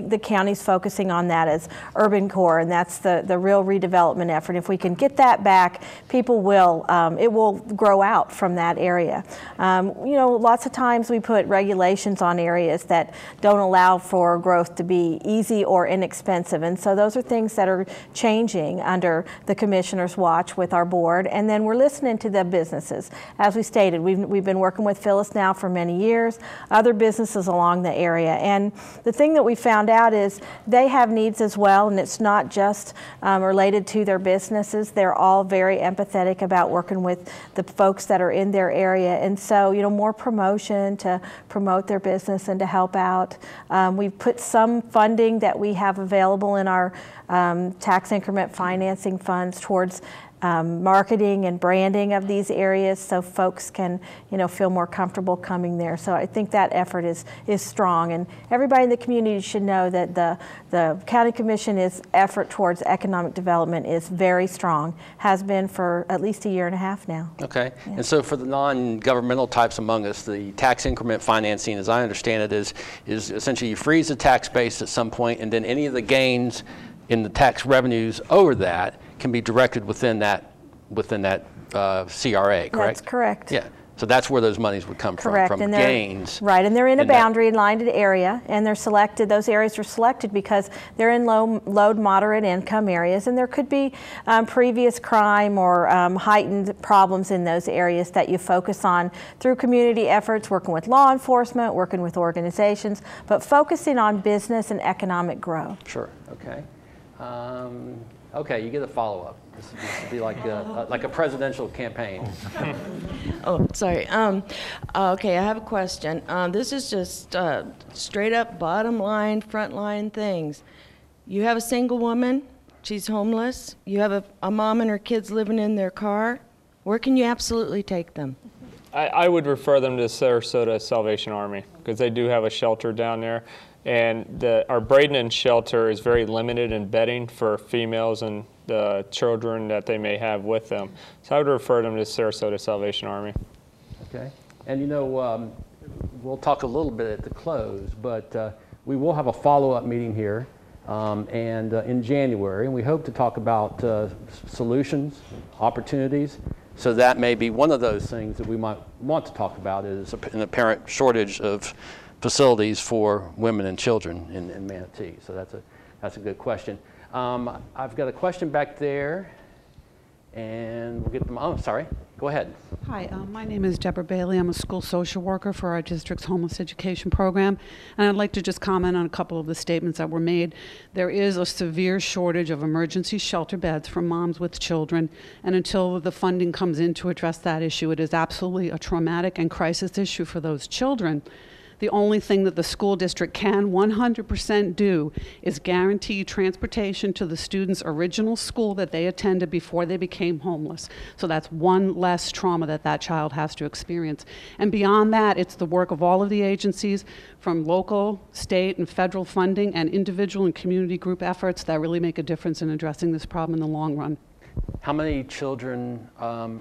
the county's focusing on that as urban core, and that's the real redevelopment effort. If we can get that back, people will, it will grow out from that area. You know, lots of times we put regulations on on areas that don't allow for growth to be easy or inexpensive. And so those are things that are changing under the Commissioner's watch with our board. And then we're listening to the businesses. As we stated, we've been working with Phyllis now for many years, other businesses along the area. And the thing that we found out is they have needs as well, and it's not just related to their businesses. They're all very empathetic about working with the folks that are in their area. And so, you know, more promotion to promote their business and to help out. We've put some funding that we have available in our tax increment financing funds towards marketing and branding of these areas so folks can, you know, feel more comfortable coming there. So I think that effort is strong, and everybody in the community should know that the County Commission's effort towards economic development is very strong, has been for at least a year and a half now. Okay, yeah. And so for the non-governmental types among us, the tax increment financing, as I understand it, is essentially you freeze the tax base at some point, and then any of the gains in the tax revenues over that can be directed within that CRA, correct? That's correct. Yeah. So that's where those monies would come from and gains. Right, and they're in a boundary-lined area, and they're selected. Those areas are selected because they're in low, moderate income areas, and there could be previous crime or heightened problems in those areas that you focus on through community efforts, working with law enforcement, working with organizations, but focusing on business and economic growth. Sure. Okay. Okay, you get a follow-up. This would be like a presidential campaign. Oh, sorry. Okay, I have a question. This is just straight up bottom line, front line things. You have a single woman, she's homeless. You have a mom and her kids living in their car. Where can you absolutely take them? I would refer them to Sarasota Salvation Army because they do have a shelter down there. And our Bradenton shelter is very limited in bedding for females and the children that they may have with them. So I would refer them to Sarasota Salvation Army. Okay. And you know, we'll talk a little bit at the close, but we will have a follow-up meeting here in January, and we hope to talk about solutions, opportunities. So that may be one of those things that we might want to talk about is an apparent shortage of facilities for women and children in Manatee. So that's a good question. I've got a question back there, and we'll get them. Oh, sorry. Go ahead. Hi, my name is Deborah Bailey. I'm a school social worker for our district's homeless education program, and I'd like to just comment on a couple of the statements that were made. There is a severe shortage of emergency shelter beds for moms with children, and until the funding comes in to address that issue, it is absolutely a traumatic and crisis issue for those children. The only thing that the school district can 100% do is guarantee transportation to the student's original school that they attended before they became homeless. So that's one less trauma that child has to experience. And beyond that, it's the work of all of the agencies from local, state, and federal funding and individual and community group efforts that really make a difference in addressing this problem in the long run. How many children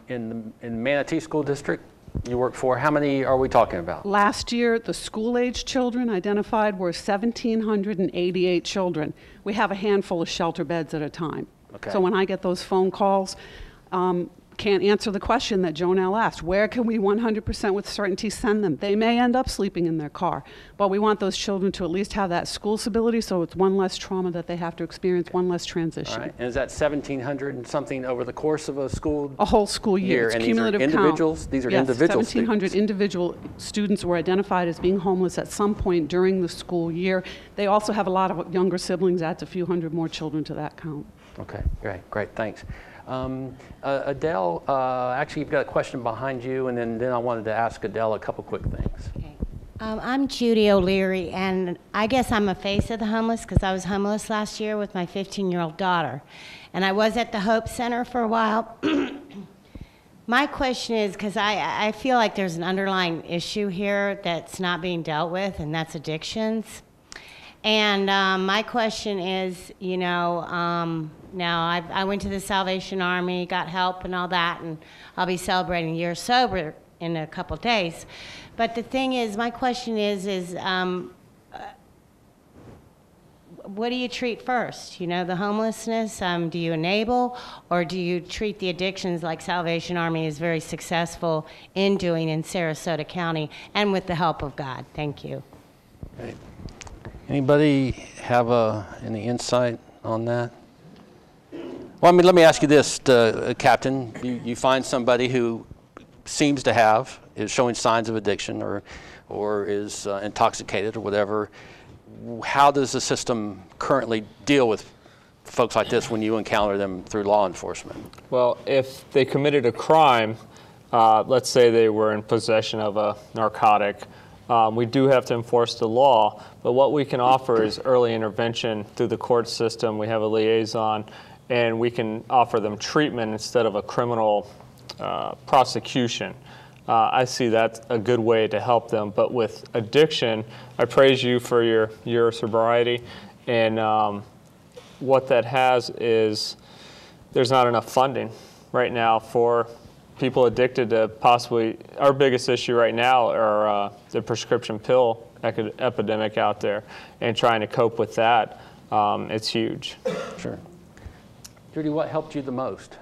in Manatee School District you work for, how many are we talking about? Last year, the school-age children identified were 1,788 children. We have a handful of shelter beds at a time. Okay. So when I get those phone calls, can't answer the question that Jonelle asked. Where can we 100% with certainty send them? They may end up sleeping in their car, but we want those children to at least have that school stability so it's one less trauma that they have to experience, one less transition. All right. And is that 1,700 and something over the course of a school? A whole school year. It's and cumulative these are individuals? count. These are yes, individual 1,700 students. individual students were identified as being homeless at some point during the school year. They also have a lot of younger siblings, adds a few hundred more children to that count. Okay, great, thanks. Adele, actually you've got a question behind you, and then I wanted to ask Adele a couple quick things. Okay. I'm Judy O'Leary, and I guess I'm a face of the homeless because I was homeless last year with my 15-year-old daughter. And I was at the Hope Center for a while. My question is, because I feel like there's an underlying issue here that's not being dealt with, and that's addictions. And my question is, you know, now I went to the Salvation Army, got help and all that, and I'll be celebrating a year sober in a couple days. But the thing is, my question is what do you treat first? You know, the homelessness, do you enable, or do you treat the addictions like Salvation Army is very successful in doing in Sarasota County and with the help of God? Thank you. Okay. Anybody have any insight on that? Well, I mean, let me ask you this, Captain. You find somebody who seems to is showing signs of addiction or is intoxicated or whatever. How does the system currently deal with folks like this when you encounter them through law enforcement? Well, if they committed a crime, let's say they were in possession of a narcotic, we do have to enforce the law, but what we can offer is early intervention through the court system. We have a liaison, and we can offer them treatment instead of a criminal prosecution. I see that's a good way to help them, but with addiction, I praise you for your sobriety, and what that has is there's not enough funding right now for people addicted to possibly, our biggest issue right now are the prescription pill epidemic out there, and trying to cope with that, it's huge. Sure. Judy, what helped you the most?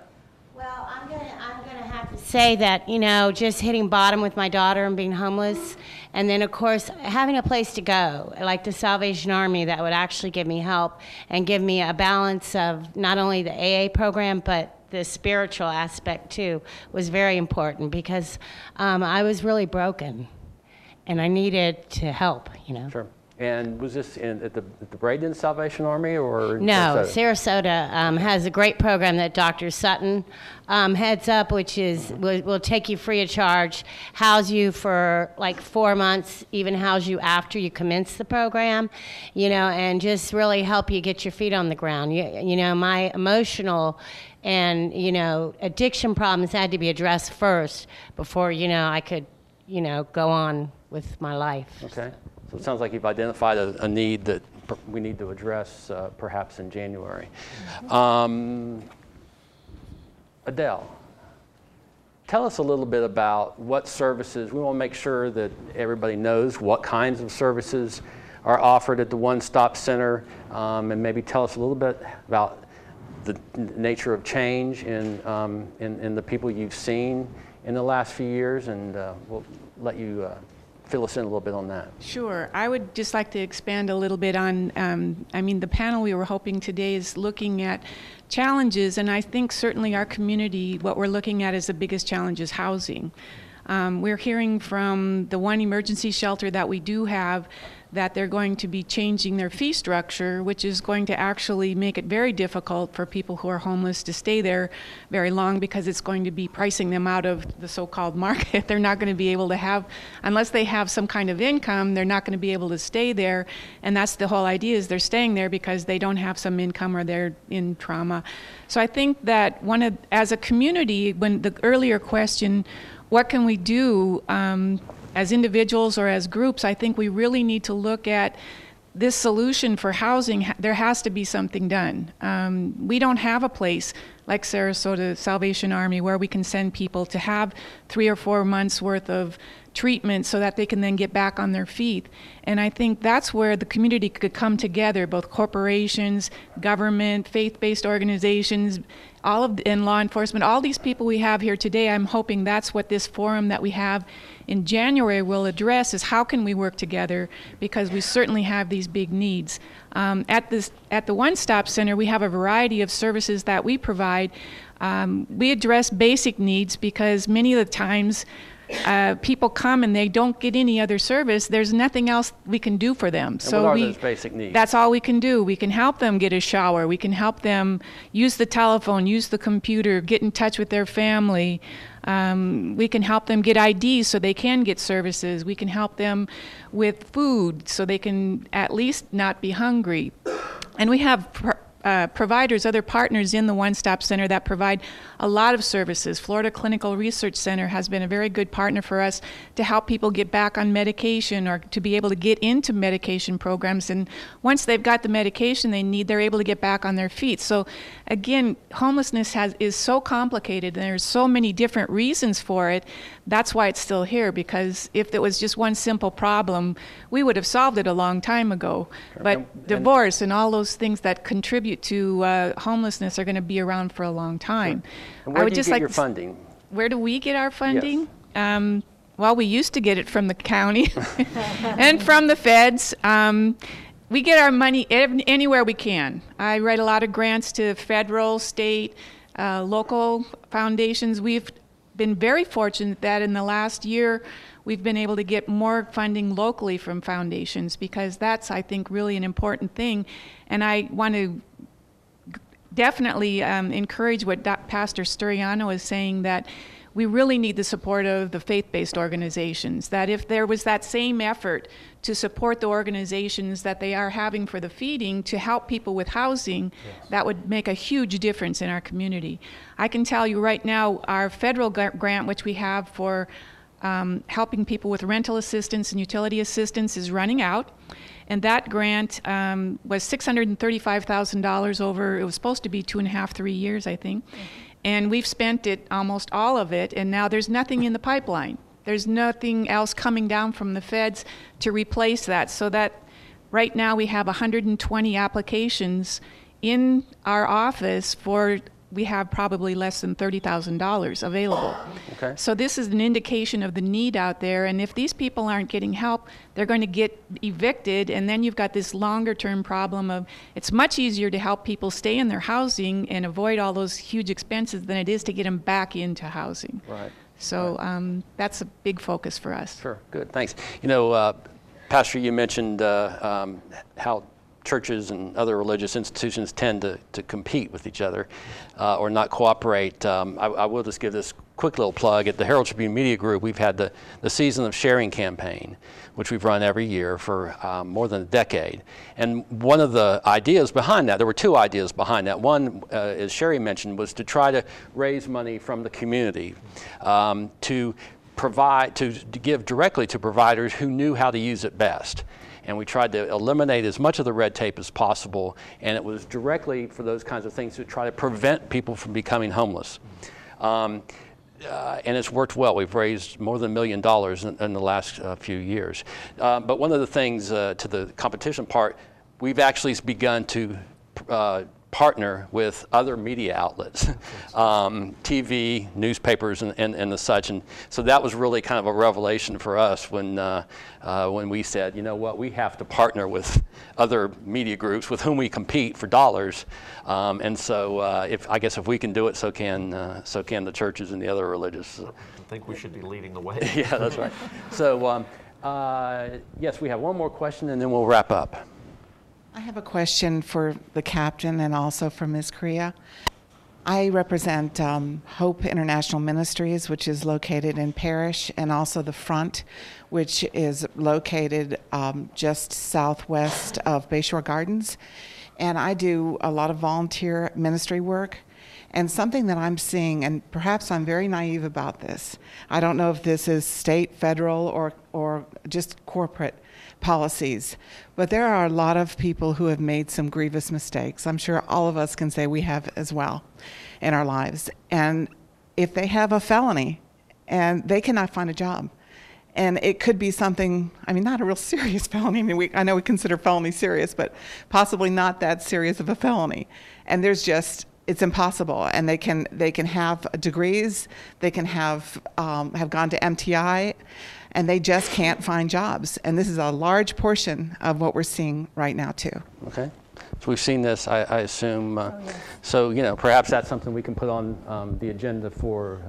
Well, I'm gonna have to say that, you know, just hitting bottom with my daughter and being homeless, and then of course having a place to go, like the Salvation Army, that would actually give me help and give me a balance of not only the AA program, but the spiritual aspect too, was very important, because I was really broken and I needed to help, you know. Sure. And was this at the Braden Salvation Army or? No, Sarasota has a great program that Dr. Sutton heads up, which is will take you free of charge, house you for like 4 months, even house you after you commence the program, you know, and just really help you get your feet on the ground. You know, my emotional and, you know, addiction problems had to be addressed first before, you know, I could, you know, go on with my life. Okay. So it sounds like you've identified a need that we need to address perhaps in January. Adele, tell us a little bit about what services, we want to make sure that everybody knows what kinds of services are offered at the One Stop Center, and maybe tell us a little bit about the nature of change in the people you've seen in the last few years, and we'll let you fill us in a little bit on that. Sure. I would just like to expand a little bit on, I mean, the panel we were hoping today is looking at challenges, and I think certainly our community, what we're looking at as the biggest challenge is housing. We're hearing from the one emergency shelter that we do have that they're going to be changing their fee structure, which is going to actually make it very difficult for people who are homeless to stay there very long, because it's going to be pricing them out of the so-called market. They're not going to be able to have, unless they have some kind of income, they're not going to be able to stay there. And that's the whole idea, is they're staying there because they don't have some income or they're in trauma. So I think that as a community, when the earlier question, what can we do as individuals or as groups, I think we really need to look at this solution for housing. There has to be something done. We don't have a place like Sarasota Salvation Army where we can send people to have 3 or 4 months worth of treatment so that they can then get back on their feet. And I think that's where the community could come together, both corporations, government, faith-based organizations, and law enforcement, all these people we have here today. I'm hoping that's what this forum that we have in January will address, is how can we work together, because we certainly have these big needs. At the One Stop Center, we have a variety of services that we provide. We address basic needs because many of the times people come and they don't get any other service. There's nothing else we can do for them. And so what are those basic needs? That's all we can do. We can help them get a shower. We can help them use the telephone, use the computer, get in touch with their family. We can help them get IDs so they can get services. We can help them with food so they can at least not be hungry. And we have providers, other partners in the One Stop Center that provide a lot of services. Florida Clinical Research Center has been a very good partner for us to help people get back on medication or to be able to get into medication programs. And once they've got the medication they need, they're able to get back on their feet. So again, homelessness is so complicated and there's so many different reasons for it. That's why it's still here, because if it was just one simple problem, we would have solved it a long time ago. Sure. But divorce and all those things that contribute to homelessness are going to be around for a long time. Sure. And where do you get your funding? Where do we get our funding? Yes. Well, we used to get it from the county and from the feds. We get our money anywhere we can. I write a lot of grants to federal, state, local foundations. We've been very fortunate that in the last year we've been able to get more funding locally from foundations, because that's, I think, really an important thing. And I want to definitely encourage what Pastor Sturriano is saying, that we really need the support of the faith-based organizations, that if there was that same effort to support the organizations that they are having for the feeding to help people with housing, that would make a huge difference in our community. I can tell you right now, our federal grant, which we have for helping people with rental assistance and utility assistance, is running out. And that grant was $635,000 over, it was supposed to be 2.5, 3 years, I think. And we've spent it, almost all of it, and now there's nothing in the pipeline. There's nothing else coming down from the feds to replace that. So that right now we have 120 applications in our office for, we have probably less than $30,000 available. Okay. So this is an indication of the need out there, and if these people aren't getting help, they're going to get evicted, and then you've got this longer term problem of, it's much easier to help people stay in their housing and avoid all those huge expenses than it is to get them back into housing. Right. So that's a big focus for us. Sure, good, thanks. You know, Pastor, you mentioned how churches and other religious institutions tend to compete with each other or not cooperate. I will just give this quick little plug. At the Herald Tribune Media Group, we've had the Season of Sharing campaign, which we've run every year for more than a decade. And one of the ideas behind that, there were two ideas behind that. One, as Sherry mentioned, was to try to raise money from the community to give directly to providers who knew how to use it best. And we tried to eliminate as much of the red tape as possible, and it was directly for those kinds of things to try to prevent people from becoming homeless. And it's worked well. We've raised more than $1 million in the last few years. But one of the things to the competition part, we've actually begun to partner with other media outlets, TV, newspapers, and the such. And so that was really kind of a revelation for us when we said, you know what, we have to partner with other media groups with whom we compete for dollars. And so I guess if we can do it, so can the churches and the other religious. I think we should be leading the way. Yeah, that's right. So yes, we have one more question and then we'll wrap up. I have a question for the captain and also for Ms. Correa. I represent Hope International Ministries, which is located in Parrish, and also the Front, which is located just southwest of Bayshore Gardens. And I do a lot of volunteer ministry work. And something that I'm seeing, and perhaps I'm very naive about this, I don't know if this is state, federal, or just corporate policies, but there are a lot of people who have made some grievous mistakes. I'm sure all of us can say we have as well in our lives. And if they have a felony and they cannot find a job, and it could be something, I mean, not a real serious felony. I mean, I know we consider felony serious, but possibly not that serious of a felony. And there's just, it's impossible. And they can have degrees, they can have gone to MTI, and they just can't find jobs. And this is a large portion of what we're seeing right now too. Okay, so we've seen this, I assume. So, you know, perhaps that's something we can put on the agenda for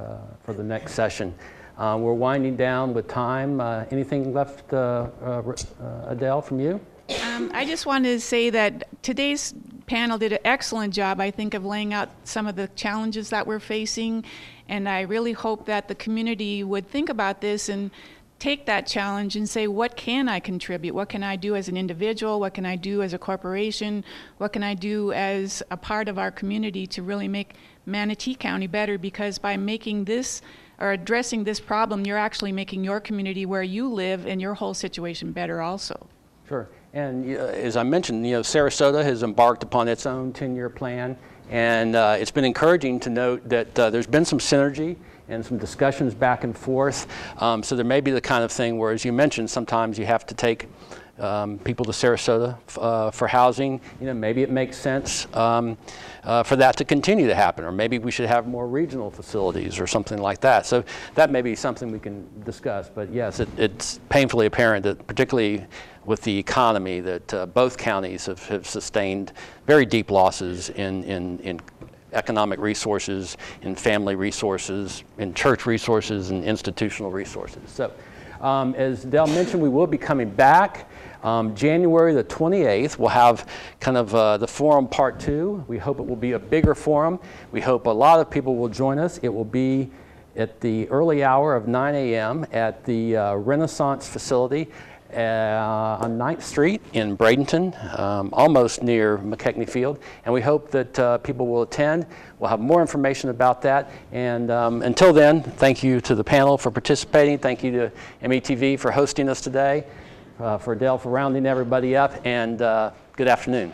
the next session. We're winding down with time. Anything left, Adele, from you? I just wanted to say that today's panel did an excellent job, I think, of laying out some of the challenges that we're facing. And I really hope that the community would think about this and take that challenge and say, what can I contribute? What can I do as an individual? What can I do as a corporation? What can I do as a part of our community to really make Manatee County better? Because by making this or addressing this problem, you're actually making your community where you live and your whole situation better also. Sure. And as I mentioned, you know, Sarasota has embarked upon its own 10-year plan, and it's been encouraging to note that there's been some synergy and some discussions back and forth. So there may be the kind of thing where, as you mentioned, sometimes you have to take people to Sarasota for housing, maybe it makes sense for that to continue to happen, or maybe we should have more regional facilities or something like that. So that may be something we can discuss. But yes, it's painfully apparent that particularly with the economy that both counties have sustained very deep losses in economic resources, in family resources, in church resources, and institutional resources. So as Dell mentioned, we will be coming back. January the 28th, we'll have kind of the forum part 2. We hope it will be a bigger forum. We hope a lot of people will join us. It will be at the early hour of 9 a.m. at the Renaissance facility on 9th Street in Bradenton, almost near McKechnie Field. And we hope that people will attend. We'll have more information about that. And until then, thank you to the panel for participating. Thank you to METV for hosting us today. For Dell for rounding everybody up, and good afternoon.